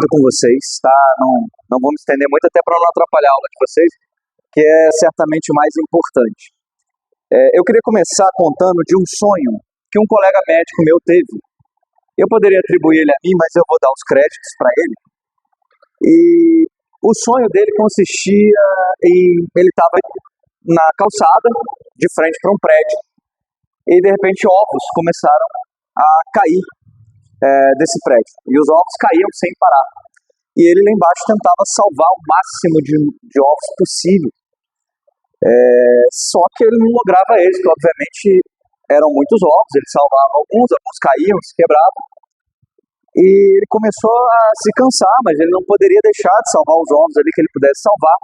com vocês, tá? Não vou me estender muito até para não atrapalhar a aula de vocês, que é certamente o mais importante. Eu queria começar contando de um sonho que um colega médico meu teve. Eu poderia atribuir ele a mim, mas eu vou dar os créditos para ele. E o sonho dele consistia em... Ele estava na calçada, de frente para um prédio, e de repente ovos começaram a cair desse prédio. E os ovos caíam sem parar. E ele lá embaixo tentava salvar o máximo de ovos possível. Só que ele não lograva êxito, obviamente eram muitos ovos, ele salvava alguns caíam, se quebravam. E ele começou a se cansar, mas ele não poderia deixar de salvar os ovos ali que ele pudesse salvar.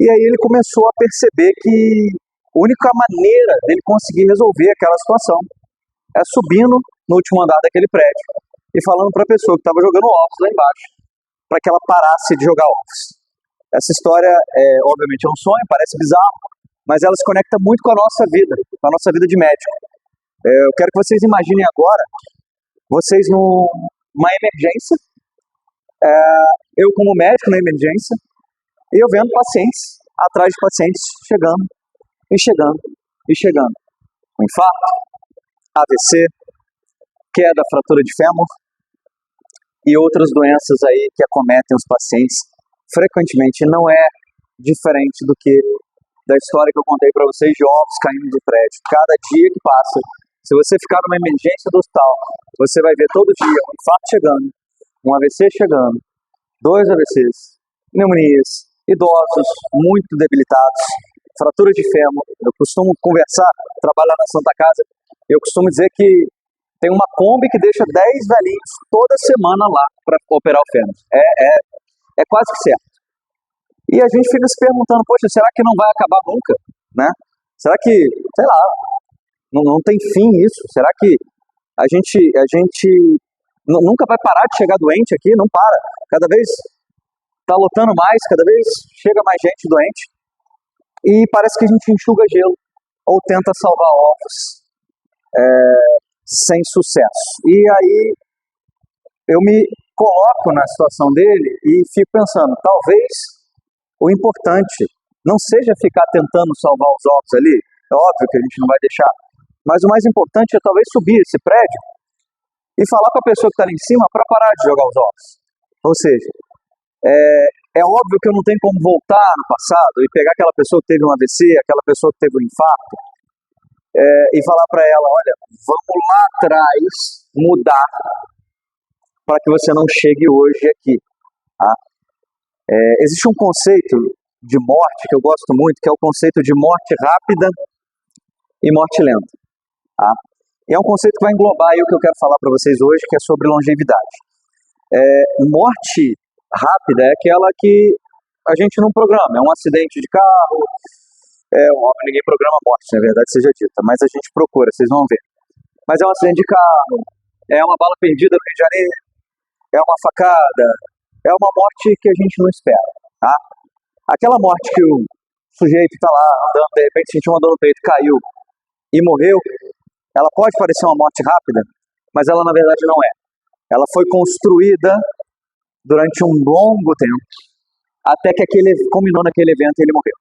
E aí ele começou a perceber que a única maneira dele conseguir resolver aquela situação é subindo no último andar daquele prédio e falando para a pessoa que estava jogando ovos lá embaixo, para que ela parasse de jogar ovos. Essa história, obviamente, é um sonho, parece bizarro, mas ela se conecta muito com a nossa vida de médico. Eu quero que vocês imaginem agora, vocês numa emergência, eu como médico na emergência, e eu vendo pacientes, atrás de pacientes, chegando, e chegando, e chegando. Um infarto, AVC, queda, fratura de fêmur, e outras doenças aí que acometem os pacientes frequentemente. Não é diferente do que da história que eu contei para vocês de ovos caindo do prédio. Cada dia que passa, se você ficar numa emergência do hospital, você vai ver todo dia um infarto chegando, um AVC chegando, 2 AVCs, pneumonias, idosos muito debilitados, fratura de fêmur. Eu costumo conversar, trabalhar na Santa Casa, eu costumo dizer que tem uma Kombi que deixa 10 velhinhos toda semana lá para operar o fêmur. É quase que certo. E a gente fica se perguntando, poxa, será que não vai acabar nunca? Né? Será que, sei lá, não tem fim isso? Será que a gente nunca vai parar de chegar doente aqui? Não para. Cada vez está lotando mais, cada vez chega mais gente doente. E parece que a gente enxuga gelo ou tenta salvar ovos sem sucesso. E aí eu me coloco na situação dele e fico pensando, talvez o importante não seja ficar tentando salvar os ovos ali, é óbvio que a gente não vai deixar, mas o mais importante é talvez subir esse prédio e falar com a pessoa que está ali em cima para parar de jogar os ovos. Ou seja, é óbvio que eu não tenho como voltar no passado e pegar aquela pessoa que teve um AVC, aquela pessoa que teve um infarto, e falar para ela, olha, vamos lá atrás mudar para que você não chegue hoje aqui. Tá? Existe um conceito de morte que eu gosto muito, que é o conceito de morte rápida e morte lenta. Tá? E é um conceito que vai englobar aí o que eu quero falar para vocês hoje, que é sobre longevidade. Morte rápida é aquela que a gente não programa, é um acidente de carro, ninguém programa a morte, na verdade seja dita, mas a gente procura, vocês vão ver. Mas é um acidente de carro, é uma bala perdida no Rio de Janeiro, é uma facada, é uma morte que a gente não espera, tá? Aquela morte que o sujeito está lá andando, de repente sentiu uma dor no peito, caiu e morreu, ela pode parecer uma morte rápida, mas ela na verdade não é. Ela foi construída durante um longo tempo, até que culminou naquele evento e ele morreu.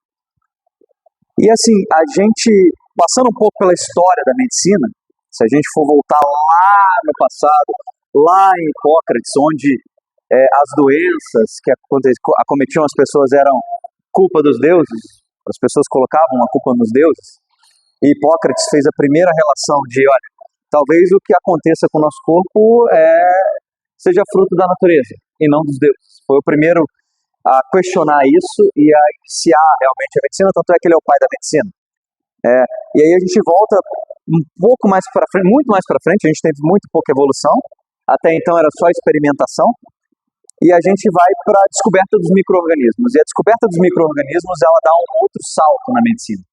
E assim, a gente, passando um pouco pela história da medicina, se a gente for voltar lá no passado, lá em Hipócrates, onde as doenças que acometiam as pessoas eram culpa dos deuses, as pessoas colocavam a culpa nos deuses, e Hipócrates fez a primeira relação de, olha, talvez o que aconteça com o nosso corpo seja fruto da natureza e não dos deuses. Foi o primeiro a questionar isso e a iniciar realmente a medicina, tanto é que ele é o pai da medicina. E aí a gente volta um pouco mais para frente, muito mais para frente, a gente teve muito pouca evolução, até então era só experimentação, e a gente vai para a descoberta dos micro-organismos. E a descoberta dos micro-organismos, ela dá um outro salto na medicina,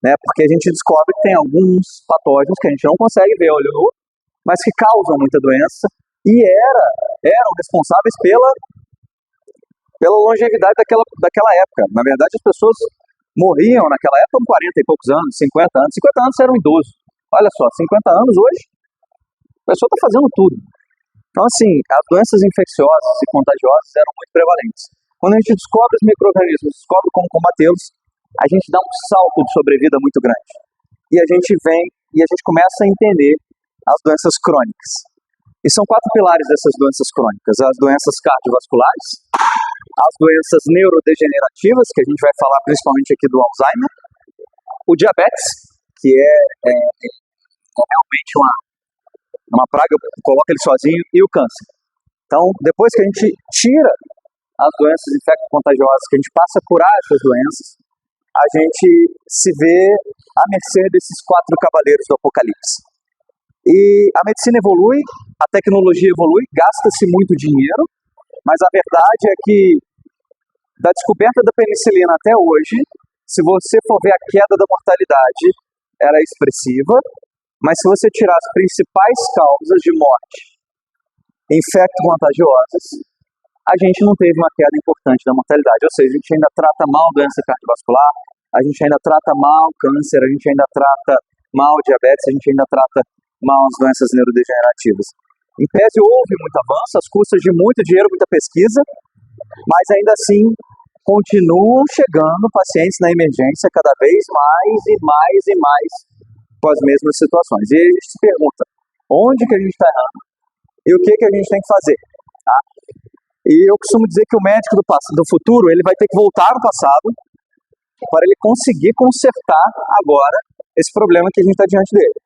né? Porque a gente descobre que tem alguns patógenos que a gente não consegue ver olho nu, mas que causam muita doença e eram responsáveis pela longevidade daquela época. Na verdade, as pessoas morriam naquela época com 40 e poucos anos, 50 anos. 50 anos eram idosos. Olha só, 50 anos hoje, a pessoa está fazendo tudo. Então, assim, as doenças infecciosas e contagiosas eram muito prevalentes. Quando a gente descobre os micro-organismos, descobre como combatê-los, a gente dá um salto de sobrevida muito grande. E a gente começa a entender as doenças crônicas. E são 4 pilares dessas doenças crônicas: as doenças cardiovasculares, as doenças neurodegenerativas, que a gente vai falar principalmente aqui do Alzheimer, o diabetes, que é realmente uma praga, coloca ele sozinho, e o câncer. Então, depois que a gente tira as doenças infecto-contagiosas, que a gente passa a curar essas doenças, a gente se vê à mercê desses 4 cavaleiros do Apocalipse. E a medicina evolui, a tecnologia evolui, gasta-se muito dinheiro, mas a verdade é que da descoberta da penicilina até hoje, se você for ver a queda da mortalidade, ela é expressiva, mas se você tirar as principais causas de morte infecto-contagiosas, a gente não teve uma queda importante da mortalidade. Ou seja, a gente ainda trata mal doença cardiovascular, a gente ainda trata mal câncer, a gente ainda trata mal diabetes, a gente ainda trata mal as doenças neurodegenerativas. Em tese, houve muito avanço, às custas de muito dinheiro, muita pesquisa, mas ainda assim continuam chegando pacientes na emergência cada vez mais e mais e mais com as mesmas situações. E aí a gente se pergunta, onde que a gente está errando? E o que a gente tem que fazer? Tá? E eu costumo dizer que o médico do futuro, ele vai ter que voltar no passado para ele conseguir consertar agora esse problema que a gente está diante dele.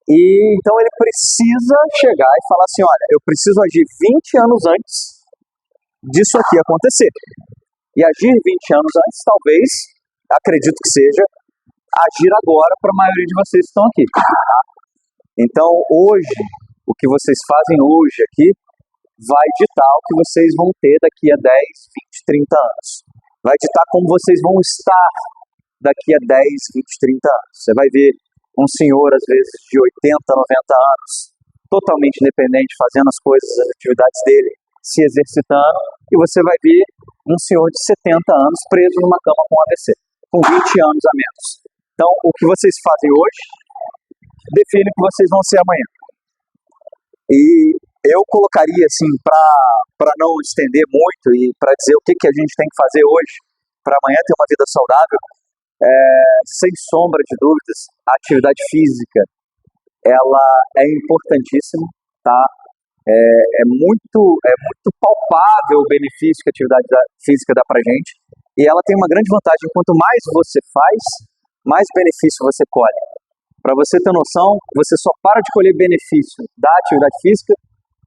E então ele precisa chegar e falar assim, olha, eu preciso agir 20 anos antes disso aqui acontecer. E agir 20 anos antes, talvez, acredito que seja, agir agora para a maioria de vocês que estão aqui. Tá? Então, hoje, o que vocês fazem hoje aqui vai ditar o que vocês vão ter daqui a 10, 20, 30 anos. Vai ditar como vocês vão estar daqui a 10, 20, 30 anos. Você vai ver um senhor, às vezes, de 80, 90 anos, totalmente independente, fazendo as coisas, as atividades dele, se exercitando, e você vai ver um senhor de 70 anos preso numa cama com AVC, com 20 anos a menos. Então, o que vocês fazem hoje define o que vocês vão ser amanhã. E eu colocaria, assim, para não estender muito e para dizer o que a gente tem que fazer hoje para amanhã ter uma vida saudável, sem sombra de dúvidas, a atividade física, ela é importantíssima, tá? É muito palpável o benefício que a atividade física dá pra gente, e ela tem uma grande vantagem: quanto mais você faz, mais benefício você colhe. Para você ter noção, você só para de colher benefício da atividade física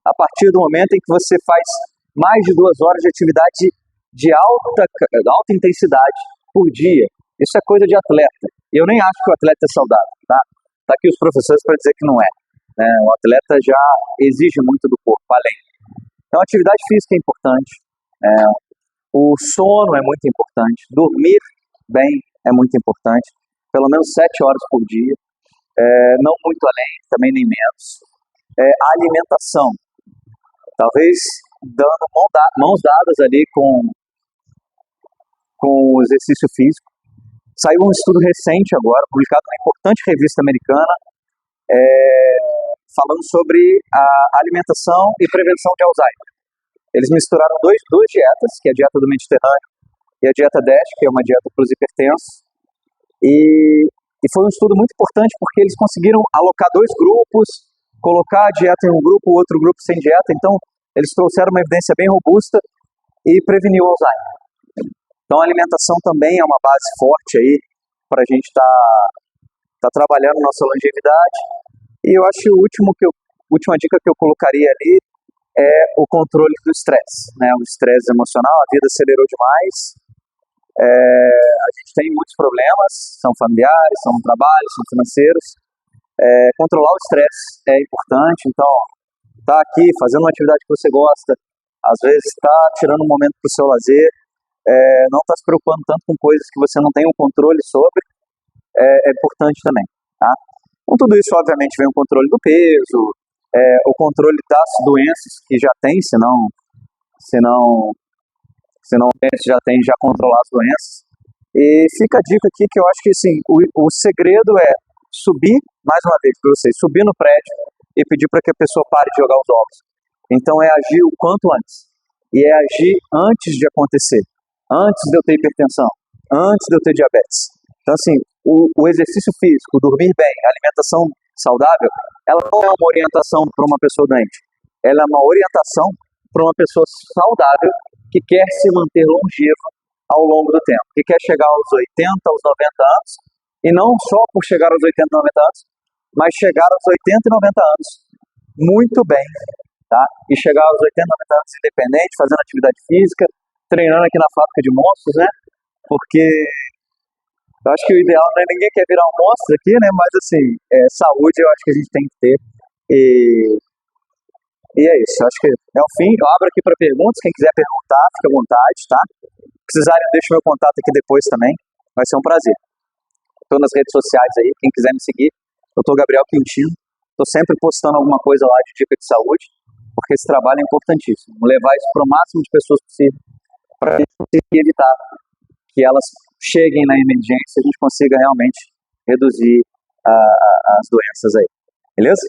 a partir do momento em que você faz mais de 2 horas de atividade de alta intensidade por dia. Isso é coisa de atleta. Eu nem acho que o atleta é saudável, tá? Tá aqui os professores para dizer que não é. O atleta já exige muito do corpo, além. Então, a atividade física é importante. O sono é muito importante. Dormir bem é muito importante. Pelo menos 7 horas por dia. Não muito além, também nem menos. A alimentação. Talvez dando mãos dadas ali com o exercício físico. Saiu um estudo recente agora, publicado numa importante revista americana, falando sobre a alimentação e prevenção de Alzheimer. Eles misturaram duas dietas, que é a dieta do Mediterrâneo e a dieta DASH, que é uma dieta para os hipertensos. E foi um estudo muito importante porque eles conseguiram alocar 2 grupos, colocar a dieta em um grupo, o outro grupo sem dieta. Então, eles trouxeram uma evidência bem robusta e preveniu o Alzheimer. Então, a alimentação também é uma base forte aí para a gente tá trabalhando nossa longevidade. E eu acho que a última dica que eu colocaria ali é o controle do estresse, né? O estresse emocional, a vida acelerou demais. A gente tem muitos problemas, são familiares, são no trabalho, são financeiros. Controlar o estresse é importante. Então, tá aqui fazendo uma atividade que você gosta, às vezes está tirando um momento para o seu lazer, não está se preocupando tanto com coisas que você não tem um controle sobre, é importante também, tá? Com tudo isso, obviamente, vem o controle do peso, o controle das doenças que já tem, se não já controlar as doenças. E fica a dica aqui que eu acho que assim, o segredo é subir, mais uma vez para vocês, subir no prédio e pedir para que a pessoa pare de jogar os ovos. Então é agir o quanto antes. E é agir antes de acontecer. Antes de eu ter hipertensão. Antes de eu ter diabetes. Então assim, o exercício físico, dormir bem, alimentação saudável, ela não é uma orientação para uma pessoa doente. Ela é uma orientação para uma pessoa saudável que quer se manter longeva ao longo do tempo. Que quer chegar aos 80, aos 90 anos. E não só por chegar aos 80, 90 anos, mas chegar aos 80 e 90 anos muito bem, tá? E chegar aos 80, 90 anos independente, fazendo atividade física, treinando aqui na fábrica de monstros, né? Porque eu acho que o ideal não é ninguém quer virar um monstro aqui, né? Mas assim, saúde eu acho que a gente tem que ter. E é isso, eu acho que é o fim. Eu abro aqui para perguntas, quem quiser perguntar, fica à vontade, tá? Se precisarem, eu deixo meu contato aqui depois também, vai ser um prazer. Estou nas redes sociais aí, quem quiser me seguir, Dr. Gabriel Quintino. Estou sempre postando alguma coisa lá de dica de saúde, porque esse trabalho é importantíssimo. Levar isso para o máximo de pessoas possível, para a gente conseguir evitar que elas cheguem na emergência e a gente consiga realmente reduzir as doenças aí. Beleza?